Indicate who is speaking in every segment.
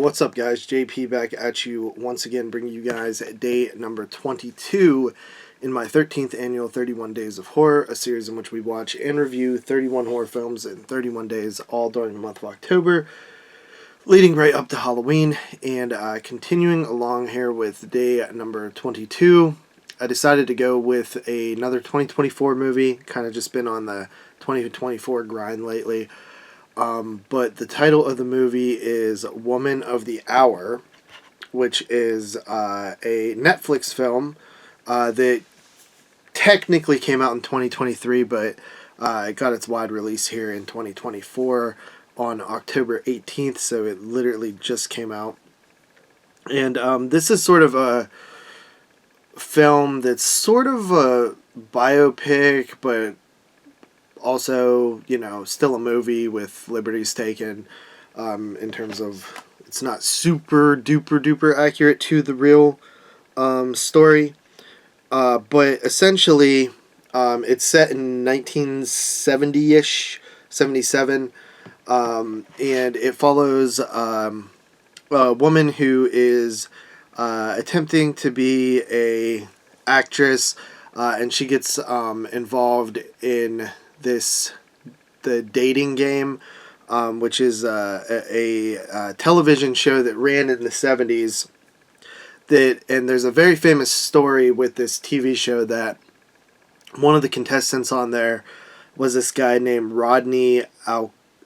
Speaker 1: What's up, guys? JP back at you once again, bringing you guys day number 22 in my 13th annual 31 Days of Horror, a series in which we watch and review 31 horror films in 31 days, all during the month of October, leading right up to Halloween. And continuing along here with day number 22, I decided to go with another 2024 movie, kind of just been on the 2024 grind lately. But the title of the movie is Woman of the Hour, which is a Netflix film that technically came out in 2023, but it got its wide release here in 2024 on October 18th, so it literally just came out. And this is sort of a film that's sort of a biopic, but also, you know, still a movie with liberties taken in terms of it's not super duper accurate to the real story. But essentially, it's set in 1970-ish, 77, and it follows a woman who is attempting to be a actress, and she gets involved in the dating game, which is a television show that ran in the 70s. And there's a very famous story with this TV show that one of the contestants on there was this guy named Rodney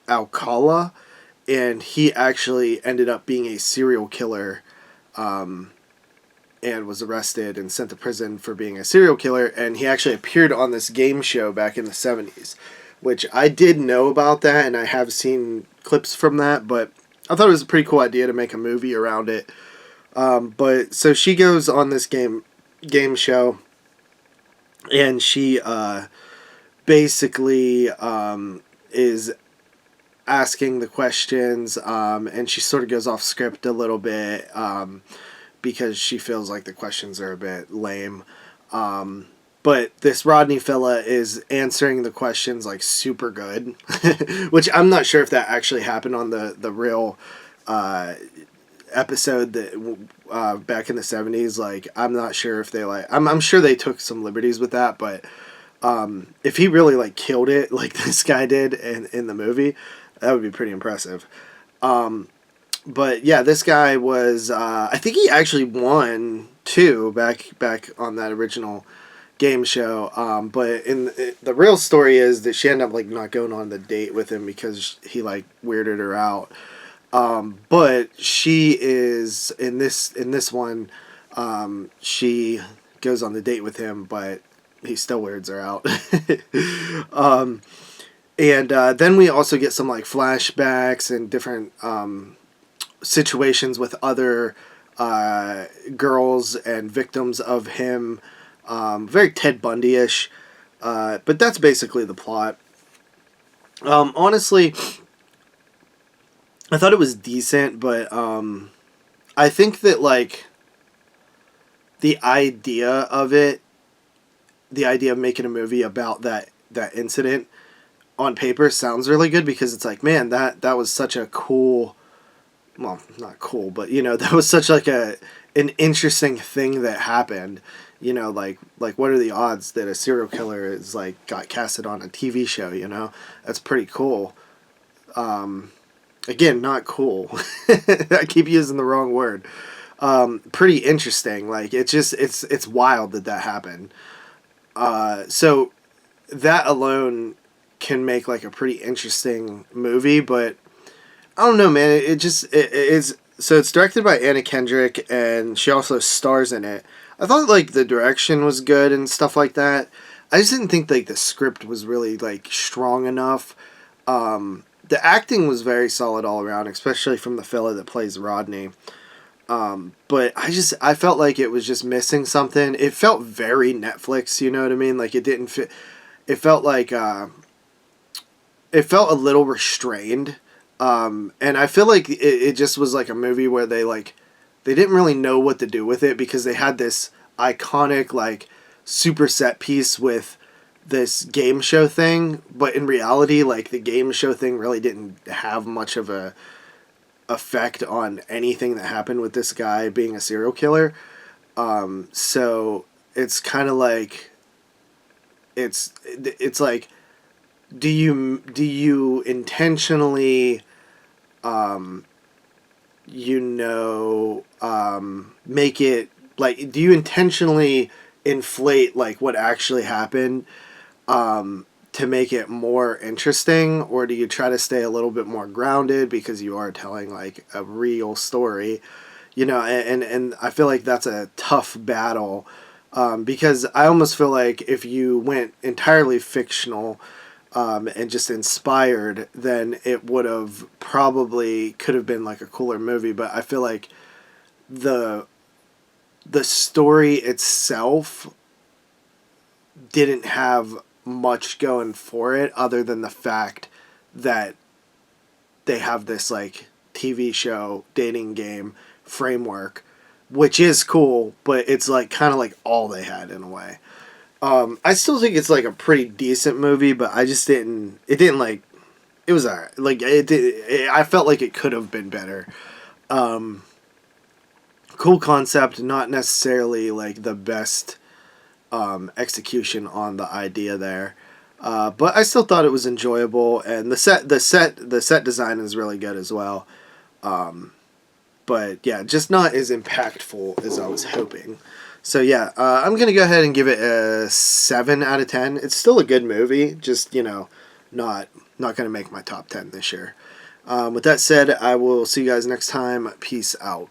Speaker 1: Alcala, and he actually ended up being a serial killer, and was arrested and sent to prison for being a serial killer, and he actually appeared on this game show back in the 70s, which I did know about that, and I have seen clips from that, but I thought it was a pretty cool idea to make a movie around it. But so she goes on this game show, and she basically is asking the questions, and she sort of goes off script a little bit, because she feels like the questions are a bit lame. But this Rodney fella is answering the questions like super good, which I'm not sure if that actually happened on the real episode that back in the 70s. Like, I'm not sure if they I'm sure they took some liberties with that, but if he really like killed it like this guy did in the movie, that would be pretty impressive. But yeah, this guy was, I think he actually won too back on that original game show. But the real story is that she ended up like not going on the date with him because he like weirded her out. But she is in this one, she goes on the date with him, but he still weirds her out. And then we also get some like flashbacks and different situations with other girls and victims of him, very Ted Bundy-ish, but that's basically the plot. Honestly, I thought it was decent, but I think that like the idea of making a movie about that incident on paper sounds really good, because it's like, man, that was such a cool, well, not cool, but, you know, that was such like an interesting thing that happened. You know, like what are the odds that a serial killer is like got casted on a TV show? You know, that's pretty cool. Again, not cool. I keep using the wrong word. Pretty interesting. Like, it's wild that happened. So that alone can make like a pretty interesting movie, but I don't know, man. It's so it's directed by Anna Kendrick, and she also stars in it. I thought like the direction was good and stuff like that. I just didn't think like the script was really like strong enough. The acting was very solid all around, especially from the fella that plays Rodney. But I felt like it was just missing something. It felt very Netflix, you know what I mean? Like, it didn't fit. It felt like it felt a little restrained. And I feel like it just was like a movie where they didn't really know what to do with it, because they had this iconic like super set piece with this game show thing, but in reality, like, the game show thing really didn't have much of a effect on anything that happened with this guy being a serial killer. So it's kind of like it's like, do you intentionally make it like, do you intentionally inflate like what actually happened to make it more interesting, or do you try to stay a little bit more grounded because you are telling like a real story, and I feel like that's a tough battle, because I almost feel like if you went entirely fictional and just inspired, then it would have probably could have been like a cooler movie. But I feel like the story itself didn't have much going for it other than the fact that they have this like TV show dating game framework, which is cool, but it's like kind of like all they had in a way. I still think it's like a pretty decent movie, but I just didn't. It didn't like. It was alright. Like I felt like it could have been better. Cool concept, not necessarily like the best execution on the idea there. But I still thought it was enjoyable, and the set design is really good as well. But yeah, just not as impactful as I was hoping. So yeah, I'm gonna go ahead and give it a 7 out of 10. It's still a good movie, just not gonna make my top 10 this year. With that said, I will see you guys next time. Peace out.